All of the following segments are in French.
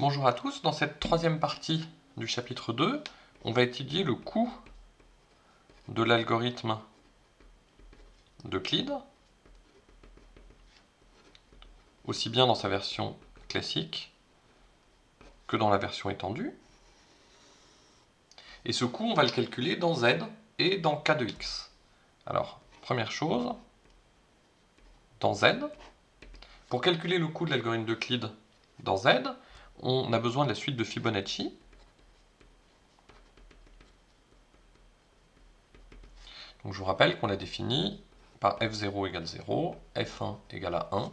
Bonjour à tous, dans cette troisième partie du chapitre 2, on va étudier le coût de l'algorithme d'Euclide, aussi bien dans sa version classique que dans la version étendue. Et ce coût, on va le calculer dans z et dans k de x. Alors, première chose, dans z, pour calculer le coût de l'algorithme d'Euclide dans z, on a besoin de la suite de Fibonacci. Donc je vous rappelle qu'on l'a défini par f0 égale 0, f1 égale à 1,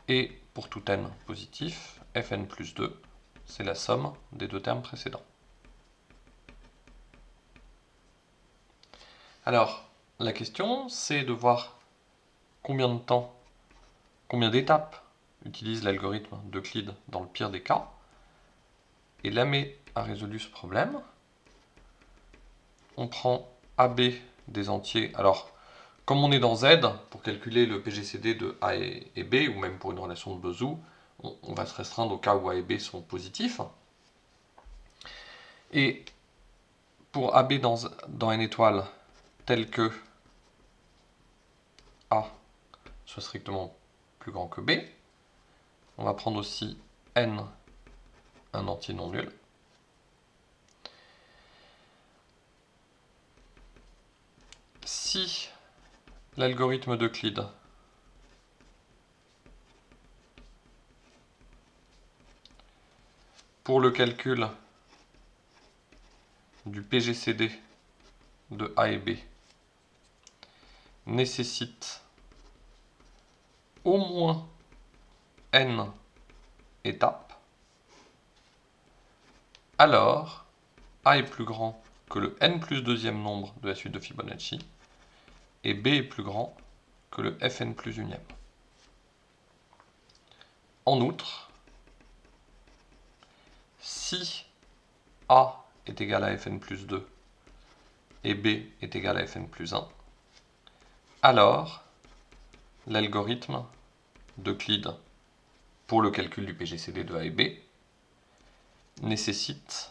et pour tout n positif, fn plus 2, c'est la somme des deux termes précédents. Alors, la question, c'est de voir combien de temps, combien d'étapes utilise l'algorithme d'Euclide dans le pire des cas. Et Lamé a résolu ce problème. On prend AB des entiers. Alors, comme on est dans Z, pour calculer le PGCD de A et B, ou même pour une relation de Bezout, on va se restreindre au cas où A et B sont positifs. Et pour AB dans n étoile, tel que A soit strictement plus grand que B, on va prendre aussi n un entier non nul. Si l'algorithme d'Euclide pour le calcul du PGCD de A et B nécessite au moins n étapes, alors A est plus grand que le n plus deuxième nombre de la suite de Fibonacci, et B est plus grand que le fn plus unième. En outre, si A est égal à fn plus 2 et B est égal à fn plus 1, alors l'algorithme d'Euclide pour le calcul du PGCD de A et B nécessite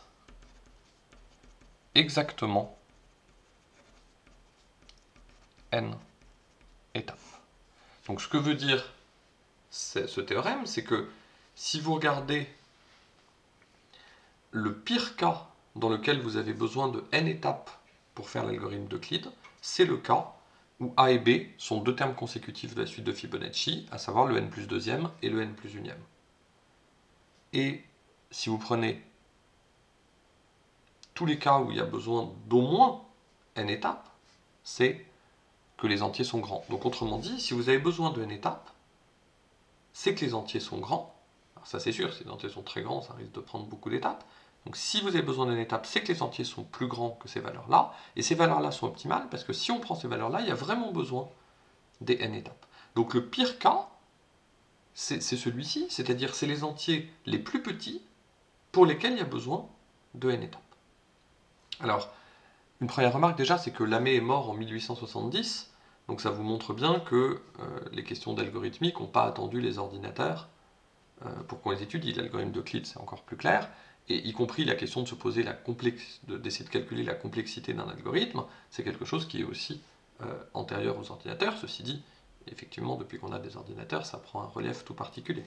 exactement n étapes. Donc ce que veut dire ce théorème, c'est que si vous regardez le pire cas dans lequel vous avez besoin de n étapes pour faire l'algorithme d'Euclide, c'est le cas où A et B sont deux termes consécutifs de la suite de Fibonacci, à savoir le n plus deuxième et le n plus unième. Et si vous prenez tous les cas où il y a besoin d'au moins n étapes, c'est que les entiers sont grands. Donc autrement dit, si vous avez besoin de n étapes, c'est que les entiers sont grands. Alors ça c'est sûr, si les entiers sont très grands, ça risque de prendre beaucoup d'étapes. Donc si vous avez besoin d'une étape, c'est que les entiers sont plus grands que ces valeurs-là, et ces valeurs-là sont optimales, parce que si on prend ces valeurs-là, il y a vraiment besoin des n étapes. Donc le pire cas, c'est celui-ci, c'est-à-dire c'est les entiers les plus petits pour lesquels il y a besoin de n étapes. Alors, une première remarque déjà, c'est que Lamé est mort en 1870, donc ça vous montre bien que les questions d'algorithmique n'ont pas attendu les ordinateurs pour qu'on les étudie. L'algorithme d'Euclide, c'est encore plus clair, et y compris la question de se poser d'essayer de calculer la complexité d'un algorithme, c'est quelque chose qui est aussi antérieur aux ordinateurs. Ceci dit, effectivement, depuis qu'on a des ordinateurs, ça prend un relief tout particulier.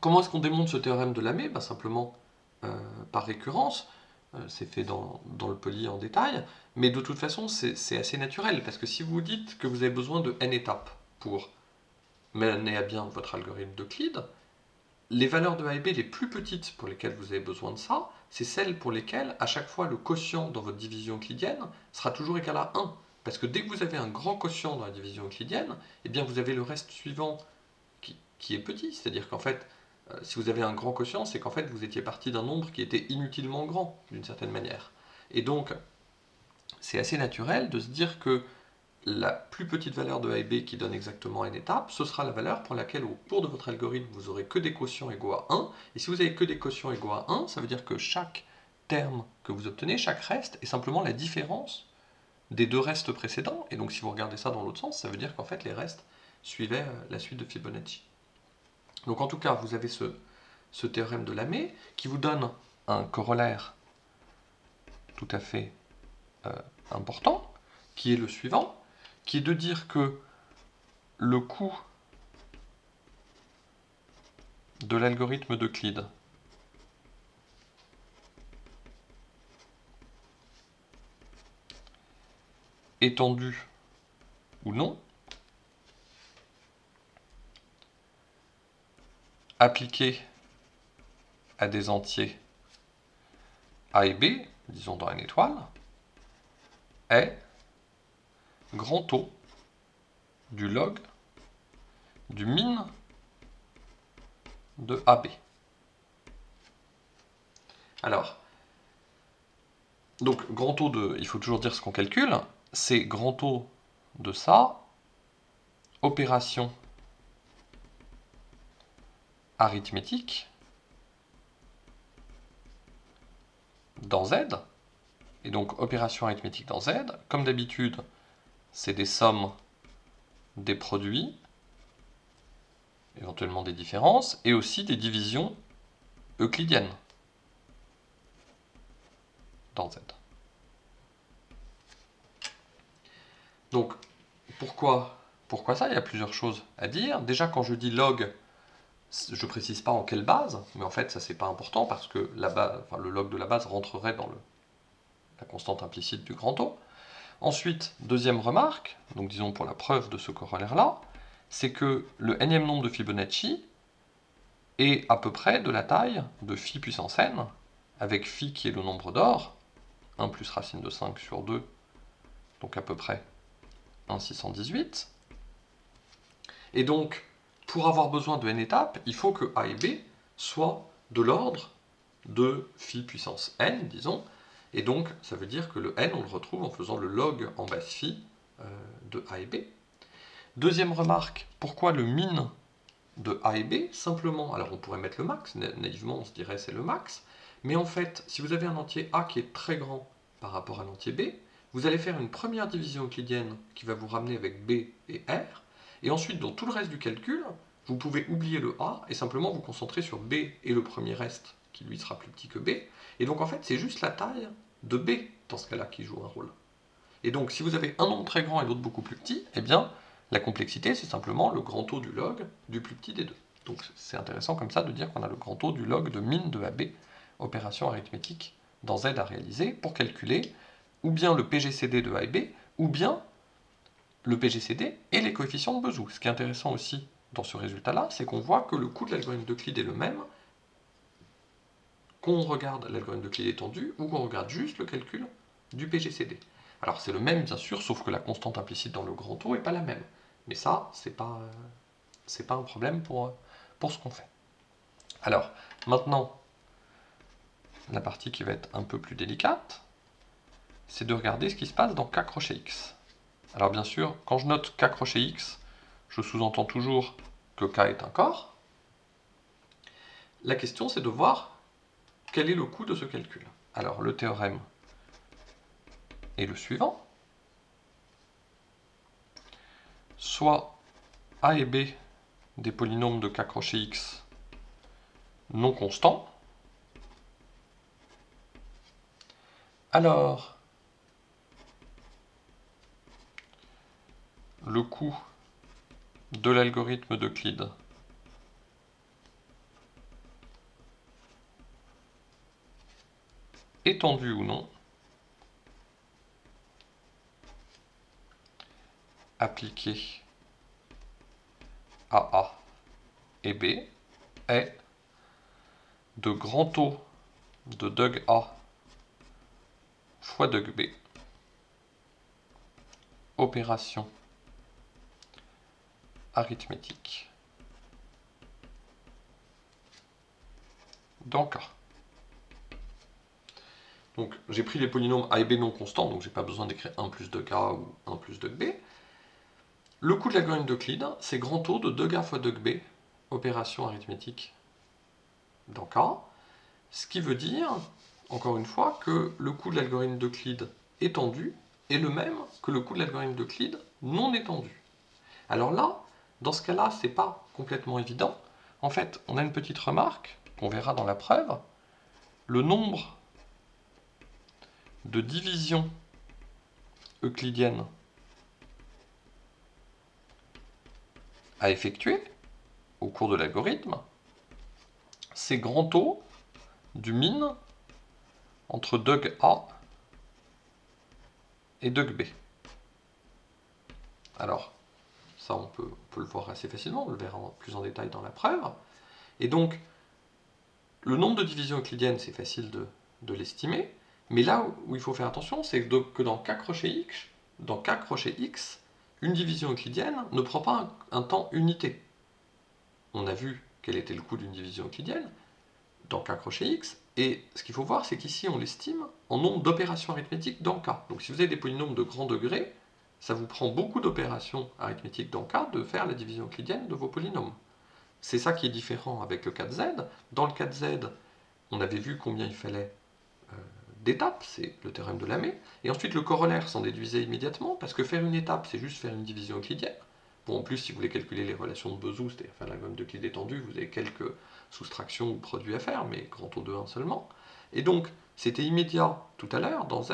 Comment est-ce qu'on démontre ce théorème de Lamé? Simplement par récurrence. C'est fait dans le poly en détail, mais de toute façon, c'est assez naturel, parce que si vous dites que vous avez besoin de n étapes pour mener à bien votre algorithme d'Euclide, les valeurs de A et B les plus petites pour lesquelles vous avez besoin de ça, c'est celles pour lesquelles, à chaque fois, le quotient dans votre division euclidienne sera toujours égal à 1. Parce que dès que vous avez un grand quotient dans la division euclidienne, eh bien vous avez le reste suivant qui est petit. C'est-à-dire qu'en fait, si vous avez un grand quotient, c'est qu'en fait vous étiez parti d'un nombre qui était inutilement grand, d'une certaine manière. Et donc, c'est assez naturel de se dire que la plus petite valeur de A et B qui donne exactement n étapes, ce sera la valeur pour laquelle au cours de votre algorithme, vous aurez que des quotients égaux à 1. Et si vous avez que des quotients égaux à 1, ça veut dire que chaque terme que vous obtenez, chaque reste, est simplement la différence des deux restes précédents. Et donc si vous regardez ça dans l'autre sens, ça veut dire qu'en fait les restes suivaient la suite de Fibonacci. Donc en tout cas, vous avez ce théorème de Lamé qui vous donne un corollaire tout à fait important, qui est le suivant, qui est de dire que le coût de l'algorithme d'Euclide étendu ou non, appliqué à des entiers A et B, disons dans une étoile, est grand O du log du min de AB. Alors, donc grand O de, il faut toujours dire ce qu'on calcule, c'est grand O de ça, opération arithmétique dans Z, et donc opération arithmétique dans Z, comme d'habitude, c'est des sommes des produits, éventuellement des différences, et aussi des divisions euclidiennes dans Z. Donc, pourquoi ça? Il y a plusieurs choses à dire. Déjà, quand je dis log, je ne précise pas en quelle base, mais en fait, ça c'est pas important parce que le log de la base rentrerait dans la constante implicite du grand O. Ensuite, deuxième remarque, donc disons pour la preuve de ce corollaire-là, c'est que le nème nombre de Fibonacci est à peu près de la taille de phi puissance n, avec phi qui est le nombre d'or, 1 plus racine de 5 sur 2, donc à peu près 1,618. Et donc, pour avoir besoin de n étapes, il faut que A et B soient de l'ordre de phi puissance n, disons, et donc ça veut dire que le n, on le retrouve en faisant le log en base phi de A et B. Deuxième remarque, pourquoi le min de A et B? Simplement, alors on pourrait mettre le max, naïvement on se dirait c'est le max, mais en fait, si vous avez un entier A qui est très grand par rapport à l'entier B, vous allez faire une première division euclidienne qui va vous ramener avec B et R, et ensuite dans tout le reste du calcul, vous pouvez oublier le A et simplement vous concentrer sur B et le premier reste, qui lui sera plus petit que B, et donc en fait c'est juste la taille de B dans ce cas-là qui joue un rôle. Et donc si vous avez un nombre très grand et l'autre beaucoup plus petit, eh bien la complexité c'est simplement le grand O du log du plus petit des deux. Donc c'est intéressant comme ça de dire qu'on a le grand O du log de min de AB, opération arithmétique dans Z à réaliser pour calculer ou bien le PGCD de A et B, ou bien le PGCD et les coefficients de Bezout. Ce qui est intéressant aussi dans ce résultat-là, c'est qu'on voit que le coût de l'algorithme d'Euclide est le même, qu'on regarde l'algorithme d'Euclide étendu ou qu'on regarde juste le calcul du PGCD. Alors c'est le même bien sûr, sauf que la constante implicite dans le grand O n'est pas la même. Mais ça, c'est pas un problème pour ce qu'on fait. Alors, maintenant, la partie qui va être un peu plus délicate, c'est de regarder ce qui se passe dans K crochet X. Alors bien sûr, quand je note K crochet X, je sous-entends toujours que K est un corps. La question, c'est de voir quel est le coût de ce calcul. Alors, le théorème est le suivant. Soit A et B des polynômes de K crochet X non constants, alors le coût de l'algorithme d'Euclide étendu ou non, appliqué à A et B, est de grand O de Deug A fois Deug B, opération arithmétique dans K. Donc j'ai pris les polynômes A et B non constants, donc j'ai pas besoin d'écrire 1 plus 2K ou 1 plus 2B. Le coût de l'algorithme d'Euclide, c'est grand O de 2K fois 2B, opération arithmétique dans K, ce qui veut dire, encore une fois, que le coût de l'algorithme d'Euclide étendu est le même que le coût de l'algorithme d'Euclide non étendu. Alors là, dans ce cas-là, c'est pas complètement évident. En fait, on a une petite remarque qu'on verra dans la preuve, le nombre de divisions euclidiennes à effectuer au cours de l'algorithme, c'est grand O du min entre Doug A et Doug B. Alors, ça on peut le voir assez facilement, on le verra plus en détail dans la preuve. Et donc, le nombre de divisions euclidiennes, c'est facile de l'estimer, mais là où il faut faire attention, c'est que dans K crochet X, une division euclidienne ne prend pas un temps unité. On a vu quel était le coût d'une division euclidienne dans K crochet X, et ce qu'il faut voir, c'est qu'ici on l'estime en nombre d'opérations arithmétiques dans K. Donc si vous avez des polynômes de grand degré, ça vous prend beaucoup d'opérations arithmétiques dans K de faire la division euclidienne de vos polynômes. C'est ça qui est différent avec le cas de Z. Dans le cas de Z, on avait vu combien il fallait d'étapes, c'est le théorème de Lamé, et ensuite le corollaire s'en déduisait immédiatement, parce que faire une étape, c'est juste faire une division euclidienne. Bon, en plus, si vous voulez calculer les relations de Bezout, c'est-à-dire faire la gomme d'Euclide étendue, vous avez quelques soustractions ou produits à faire, mais grand O de 1 seulement. Et donc, c'était immédiat tout à l'heure, dans Z,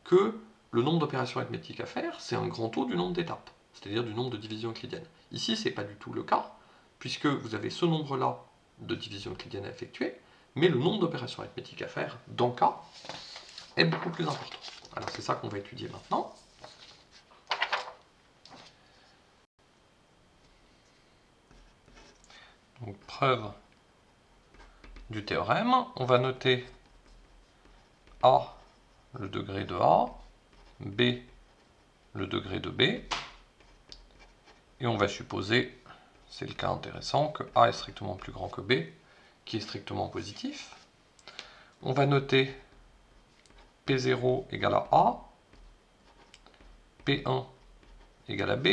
que le nombre d'opérations arithmétiques à faire, c'est un grand O du nombre d'étapes, c'est-à-dire du nombre de divisions euclidiennes. Ici, c'est pas du tout le cas, puisque vous avez ce nombre-là de divisions euclidiennes à effectuer, mais le nombre d'opérations arithmétiques à faire dans K est beaucoup plus important. Alors c'est ça qu'on va étudier maintenant. Donc preuve du théorème, on va noter A, le degré de A, B, le degré de B, et on va supposer, c'est le cas intéressant, que A est strictement plus grand que B, qui est strictement positif. On va noter P0 égale à A, P1 égale à B,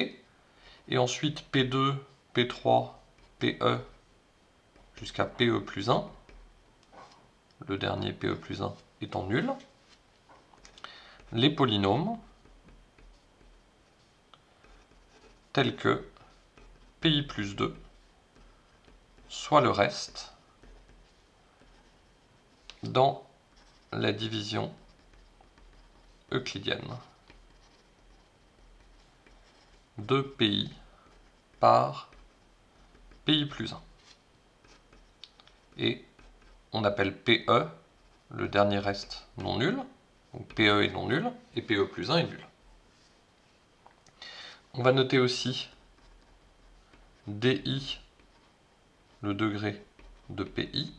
et ensuite P2, P3, PE jusqu'à PE plus 1, le dernier PE plus 1 étant nul, les polynômes tels que PI plus 2 soit le reste dans la division euclidienne de PI par PI plus 1. Et on appelle PE le dernier reste non nul, donc PE est non nul, et PE plus 1 est nul. On va noter aussi DI, le degré de PI.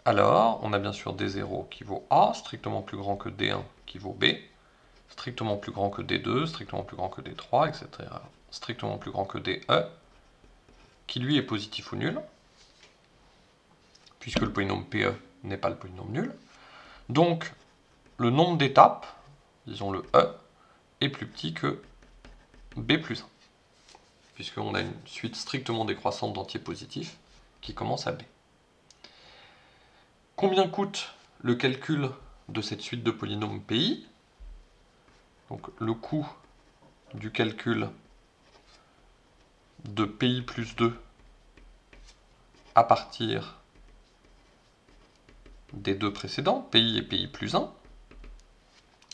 Alors, on a bien sûr D0 qui vaut A, strictement plus grand que D1 qui vaut B, strictement plus grand que D2, strictement plus grand que D3, etc. Strictement plus grand que DE, qui lui est positif ou nul, puisque le polynôme PE n'est pas le polynôme nul. Donc, le nombre d'étapes, disons le E, est plus petit que B plus 1, puisqu'on a une suite strictement décroissante d'entiers positifs qui commence à B. Combien coûte le calcul de cette suite de polynômes PI? Donc le coût du calcul de PI plus 2 à partir des deux précédents, PI et PI plus 1,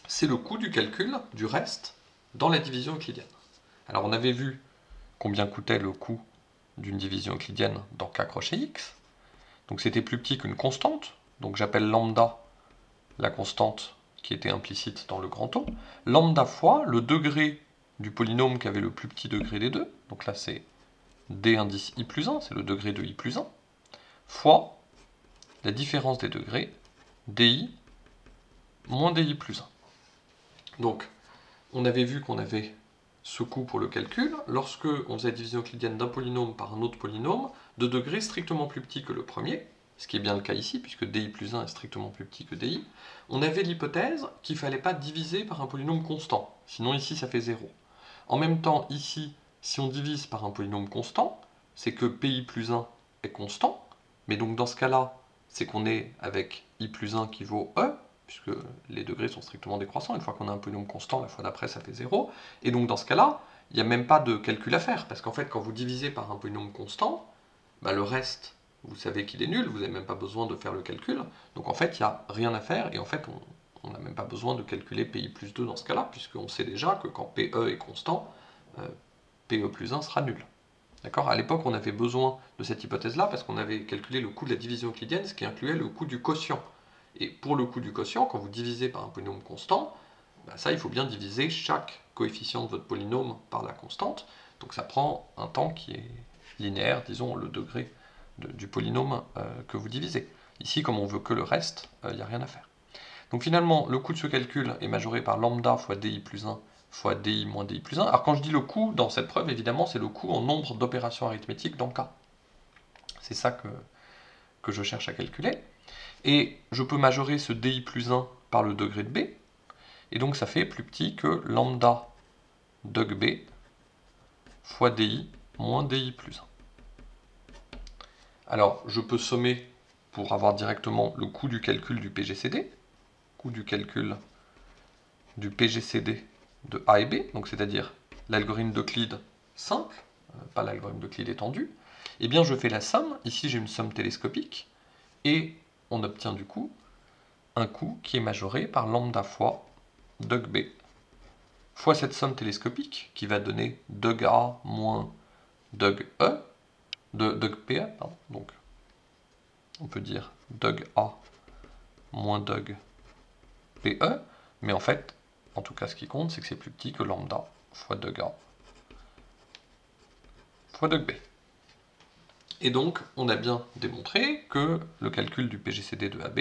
c'est le coût du calcul du reste dans la division euclidienne. Alors on avait vu combien coûtait le coût d'une division euclidienne dans K crochet X. Donc c'était plus petit qu'une constante, donc j'appelle lambda la constante qui était implicite dans le grand O. Lambda fois le degré du polynôme qui avait le plus petit degré des deux, donc là c'est D indice I plus 1, c'est le degré de I plus 1, fois la différence des degrés, DI moins DI plus 1. Donc, on avait vu qu'on avait ce coût pour le calcul lorsque on faisait la division euclidienne d'un polynôme par un autre polynôme de degré strictement plus petit que le premier, ce qui est bien le cas ici, puisque DI plus 1 est strictement plus petit que DI. On avait l'hypothèse qu'il ne fallait pas diviser par un polynôme constant, sinon ici ça fait 0. En même temps, ici, si on divise par un polynôme constant, c'est que PI plus 1 est constant, mais donc dans ce cas-là, c'est qu'on est avec I plus 1 qui vaut E, puisque les degrés sont strictement décroissants. Une fois qu'on a un polynôme constant, la fois d'après, ça fait 0. Et donc dans ce cas-là, il n'y a même pas de calcul à faire, parce qu'en fait, quand vous divisez par un polynôme constant, bah, le reste vous savez qu'il est nul, vous n'avez même pas besoin de faire le calcul. Donc en fait, il n'y a rien à faire, et en fait, on n'a même pas besoin de calculer PI plus 2 dans ce cas-là, puisqu'on sait déjà que quand PE est constant, PE plus 1 sera nul. D'accord ? À l'époque, on avait besoin de cette hypothèse-là, parce qu'on avait calculé le coût de la division euclidienne, ce qui incluait le coût du quotient. Et pour le coût du quotient, quand vous divisez par un polynôme constant, ça, il faut bien diviser chaque coefficient de votre polynôme par la constante. Donc ça prend un temps qui est linéaire, disons le degré du polynôme que vous divisez. Ici, comme on veut que le reste, il n'y a rien à faire. Donc finalement, le coût de ce calcul est majoré par lambda fois di plus 1 fois di moins di plus 1. Alors quand je dis le coût dans cette preuve, évidemment, c'est le coût en nombre d'opérations arithmétiques dans le cas. C'est ça que je cherche à calculer. Et je peux majorer ce di plus 1 par le degré de b. Et donc ça fait plus petit que lambda deg b fois di moins di plus 1. Alors je peux sommer pour avoir directement le coût du calcul du PGCD, coût du calcul du PGCD de A et B, donc c'est-à-dire l'algorithme d'Euclide simple, pas l'algorithme d'Euclide étendu. Eh bien je fais la somme, ici j'ai une somme télescopique, et on obtient du coup un coût qui est majoré par lambda fois deg B fois cette somme télescopique qui va donner deg A moins deg E, deg PE, pardon. Donc on peut dire deg A moins deg PE, mais en fait, en tout cas ce qui compte, c'est que c'est plus petit que lambda fois deg A fois deg B. Et donc, on a bien démontré que le calcul du PGCD de AB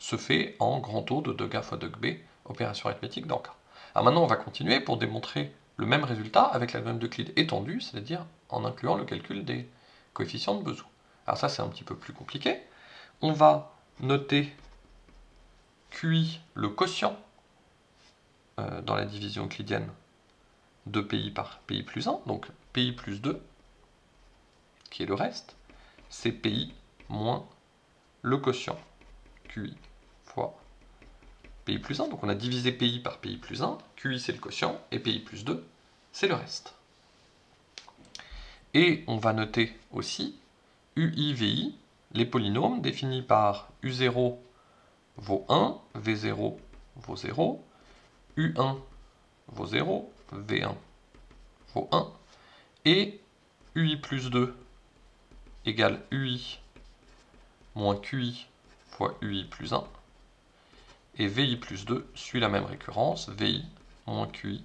se fait en grand taux de deg A fois deg B, opération arithmétique dans K. Alors maintenant, on va continuer pour démontrer le même résultat avec l'algorithme d'Euclide étendu, c'est-à-dire en incluant le calcul des coefficients de Bezout. Alors ça, c'est un petit peu plus compliqué. On va noter QI, le quotient dans la division euclidienne de PI par PI plus 1, donc PI plus 2, qui est le reste, c'est PI moins le quotient QI fois PI plus 1. Donc on a divisé PI par PI plus 1, QI c'est le quotient, et PI plus 2, c'est le reste. Et on va noter aussi UI, VI, les polynômes définis par U0 vaut 1, V0 vaut 0, U1 vaut 0, V1 vaut 1, et UI plus 2 égale UI moins QI fois UI plus 1, et VI plus 2 suit la même récurrence, VI moins QI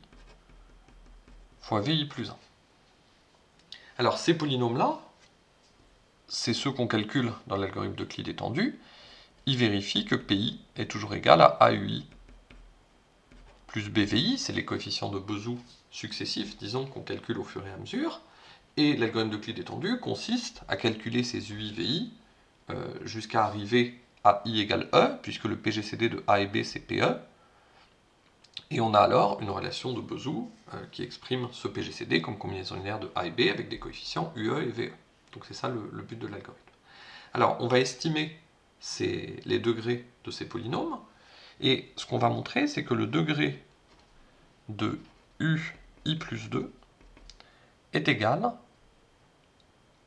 fois VI plus 1. Alors ces polynômes-là, c'est ceux qu'on calcule dans l'algorithme d'Euclide étendu, ils vérifient que PI est toujours égal à AUI plus BVI, c'est les coefficients de Bezout successifs, disons, qu'on calcule au fur et à mesure, et l'algorithme d'Euclide étendu consiste à calculer ces UIVI jusqu'à arriver à I égale E, puisque le PGCD de A et B c'est PE, et on a alors une relation de Bezout qui exprime ce PGCD comme combinaison linéaire de A et B avec des coefficients UE et VE. Donc c'est ça le but de l'algorithme. Alors on va estimer les degrés de ces polynômes, et ce qu'on va montrer, c'est que le degré de UI plus 2 est égal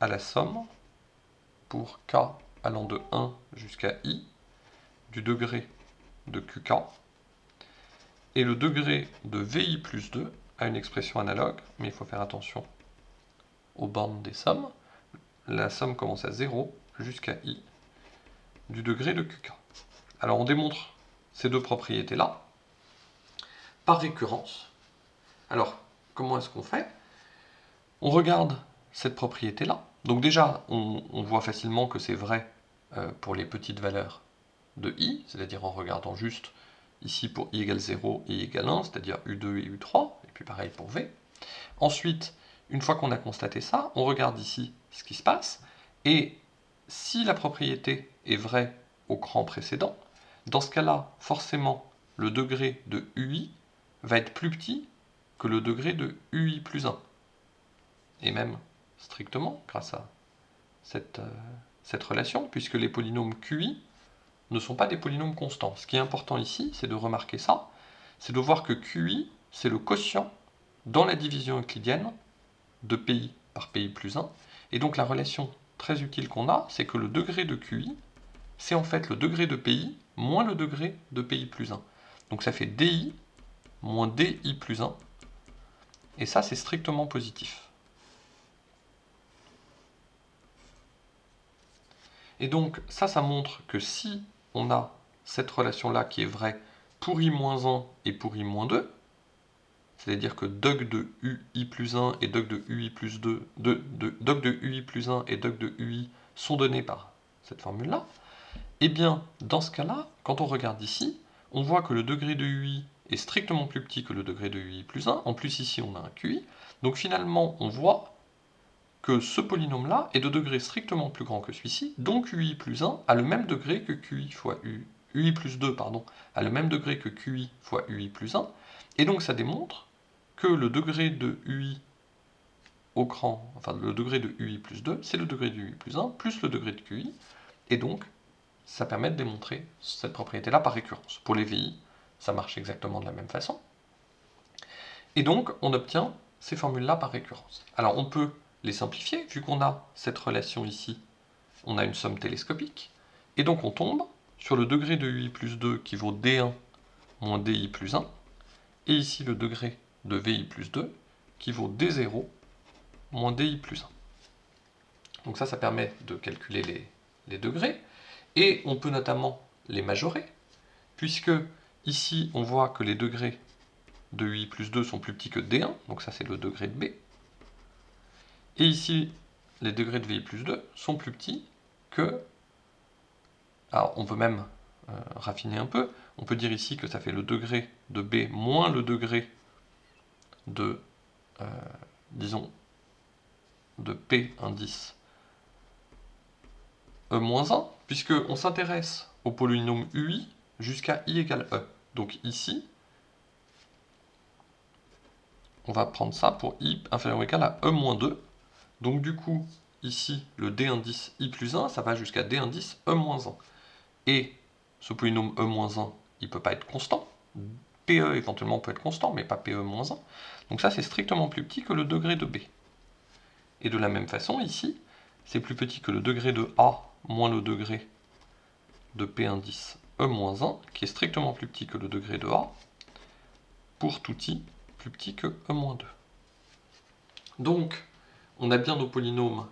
à la somme pour k allant de 1 jusqu'à i du degré de qk, et le degré de vi plus 2 a une expression analogue, mais il faut faire attention aux bornes des sommes. La somme commence à 0 jusqu'à i du degré de qk. Alors on démontre ces deux propriétés-là par récurrence. Alors, comment est-ce qu'on fait? On regarde cette propriété-là. Donc déjà, on voit facilement que c'est vrai pour les petites valeurs de i, c'est-à-dire en regardant juste ici pour i égale 0 et i égale 1, c'est-à-dire u2 et u3, et puis pareil pour v. Ensuite, une fois qu'on a constaté ça, on regarde ici ce qui se passe, et si la propriété est vraie au cran précédent, dans ce cas-là, forcément, le degré de ui va être plus petit que le degré de ui plus 1. Et même strictement grâce à cette relation, puisque les polynômes QI ne sont pas des polynômes constants. Ce qui est important ici, c'est de remarquer ça, c'est de voir que QI, c'est le quotient dans la division euclidienne de PI par PI plus 1, et donc la relation très utile qu'on a, c'est que le degré de QI, c'est en fait le degré de PI moins le degré de PI plus 1. Donc ça fait DI moins DI plus 1. Et ça, c'est strictement positif. Et donc, ça montre que si on a cette relation-là qui est vraie pour I-1 et pour I-2, c'est-à-dire que doc de UI plus 1 et doc de UI plus 2, doc de UI plus 1 et doc de UI sont donnés par cette formule-là, eh bien, dans ce cas-là, quand on regarde ici, on voit que le degré de UI est strictement plus petit que le degré de UI plus 1. En plus, ici, on a un QI. Donc finalement, on voit que ce polynôme-là est de degré strictement plus grand que celui-ci, donc UI plus 1 a le même degré que QI fois UI plus 2, pardon, a le même degré que QI fois UI plus 1, et donc ça démontre que le degré de UI au grand, enfin le degré de UI plus 2, c'est le degré de UI plus 1 plus le degré de QI, et donc ça permet de démontrer cette propriété-là par récurrence. Pour les VI, ça marche exactement de la même façon. Et donc, on obtient ces formules-là par récurrence. Alors, on peut les simplifier, vu qu'on a cette relation ici, on a une somme télescopique, et donc on tombe sur le degré de UI plus 2 qui vaut D1 moins DI plus 1, et ici le degré de VI plus 2 qui vaut D0 moins DI plus 1. Donc ça permet de calculer les degrés, et on peut notamment les majorer, puisque ici on voit que les degrés de UI plus 2 sont plus petits que D1, donc ça c'est le degré de B. Et ici, les degrés de VI plus 2 sont plus petits que... Alors on peut même raffiner un peu, on peut dire ici que ça fait le degré de B moins le degré de, disons, de P indice E-1, puisqu'on s'intéresse au polynôme UI jusqu'à I égale E. Donc ici, on va prendre ça pour I inférieur ou égal à E-2. Donc du coup, ici, le D indice I plus 1, ça va jusqu'à D indice E-1. Et ce polynôme E-1, il ne peut pas être constant. PE éventuellement peut être constant, mais pas PE-1. Donc ça, c'est strictement plus petit que le degré de B. Et de la même façon, ici, c'est plus petit que le degré de A moins le degré de P indice E-1, qui est strictement plus petit que le degré de A, pour tout I plus petit que E-2. Donc, on a bien nos polynômes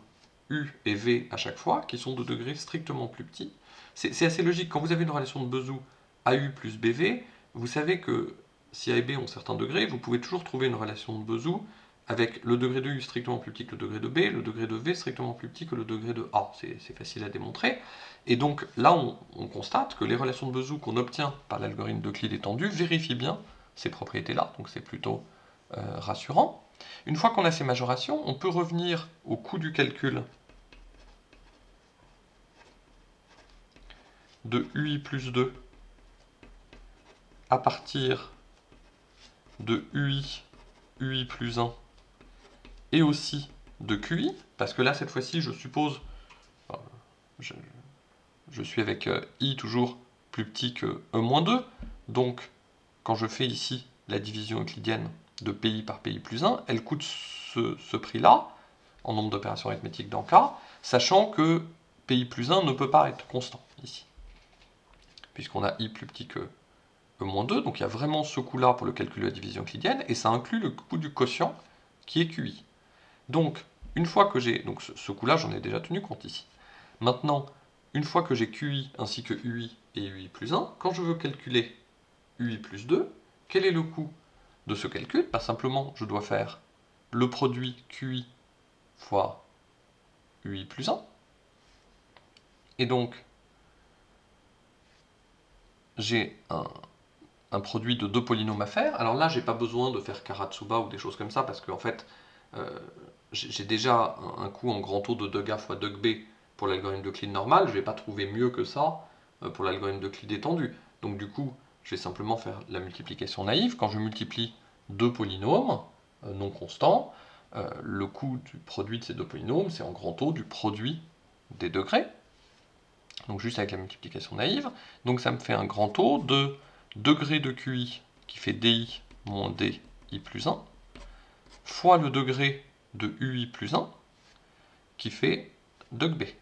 U et V à chaque fois, qui sont de degrés strictement plus petits. C'est assez logique, quand vous avez une relation de Bezout AU plus BV, vous savez que si A et B ont certains degrés, vous pouvez toujours trouver une relation de Bezout avec le degré de U strictement plus petit que le degré de B, le degré de V strictement plus petit que le degré de A. C'est facile à démontrer. Et donc là, on constate que les relations de Bezout qu'on obtient par l'algorithme d'Euclide étendu vérifient bien ces propriétés-là, donc c'est plutôt rassurant. Une fois qu'on a ces majorations, on peut revenir au coût du calcul de UI plus 2 à partir de UI plus 1 et aussi de QI, parce que là, cette fois-ci, je suppose, je suis avec I toujours plus petit que E-2, donc quand je fais ici la division euclidienne de PI par PI plus 1, elle coûte ce prix-là, en nombre d'opérations arithmétiques dans K, sachant que PI plus 1 ne peut pas être constant ici, puisqu'on a I plus petit que E-2, donc il y a vraiment ce coût-là pour le calcul de la division euclidienne, et ça inclut le coût du quotient, qui est QI. Donc, une fois que j'ai... Donc ce coût-là, j'en ai déjà tenu compte ici. Maintenant, une fois que j'ai QI ainsi que UI et UI plus 1, quand je veux calculer UI plus 2, quel est le coût de ce calcul? Simplement, je dois faire le produit QI fois UI plus 1. Et donc, j'ai un produit de deux polynômes à faire. Alors là, j'ai pas besoin de faire Karatsuba ou des choses comme ça, parce qu'en fait, j'ai déjà un coût en grand O de 2A fois 2B pour l'algorithme d'Euclide normal. Je ne vais pas trouver mieux que ça pour l'algorithme d'Euclide étendu. Donc du coup, je vais simplement faire la multiplication naïve. Quand je multiplie deux polynômes non constants, le coût du produit de ces deux polynômes, c'est en grand O du produit des degrés. Donc juste avec la multiplication naïve. Donc ça me fait un grand O de degré de QI qui fait DI moins DI plus 1 fois le degré de UI plus 1 qui fait 2b.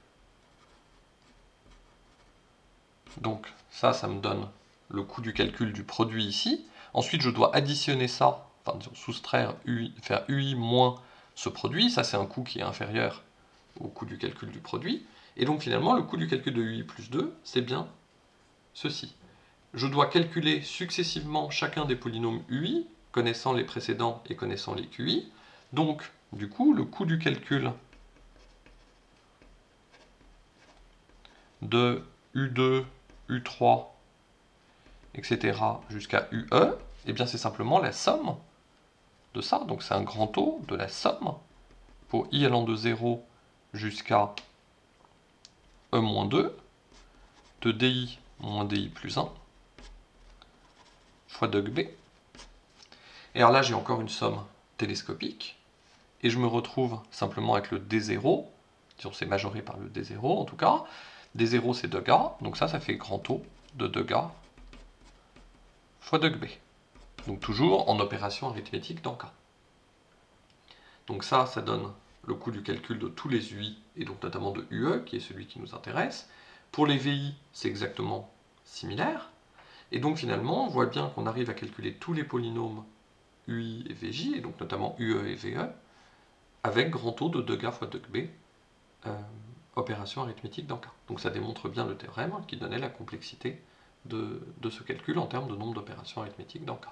Donc ça me donne le coût du calcul du produit ici. Ensuite, je dois additionner ça, enfin soustraire UI, faire UI moins ce produit. Ça, c'est un coût qui est inférieur au coût du calcul du produit. Et donc finalement, le coût du calcul de UI plus 2, c'est bien ceci. Je dois calculer successivement chacun des polynômes UI, connaissant les précédents et connaissant les QI. Donc, du coup, le coût du calcul de U2, U3, etc. jusqu'à UE, eh bien c'est simplement la somme de ça. Donc c'est un grand taux de la somme pour I allant de 0 jusqu'à E-2 de DI moins DI plus 1 fois dog B. Et alors là, j'ai encore une somme télescopique. Et je me retrouve simplement avec le D0. Disons, c'est majoré par le D0 en tout cas. D0, c'est dog A. Donc ça fait grand taux de dog A fois dog B. Donc toujours en opération arithmétique dans K. Donc ça donne le coût du calcul de tous les UI, et donc notamment de UE, qui est celui qui nous intéresse. Pour les VI, c'est exactement similaire. Et donc finalement, on voit bien qu'on arrive à calculer tous les polynômes UI et VJ, et donc notamment UE et VE, avec grand taux de 2K fois 2B, opération arithmétique dans K. Donc ça démontre bien le théorème qui donnait la complexité de ce calcul en termes de nombre d'opérations arithmétiques dans K.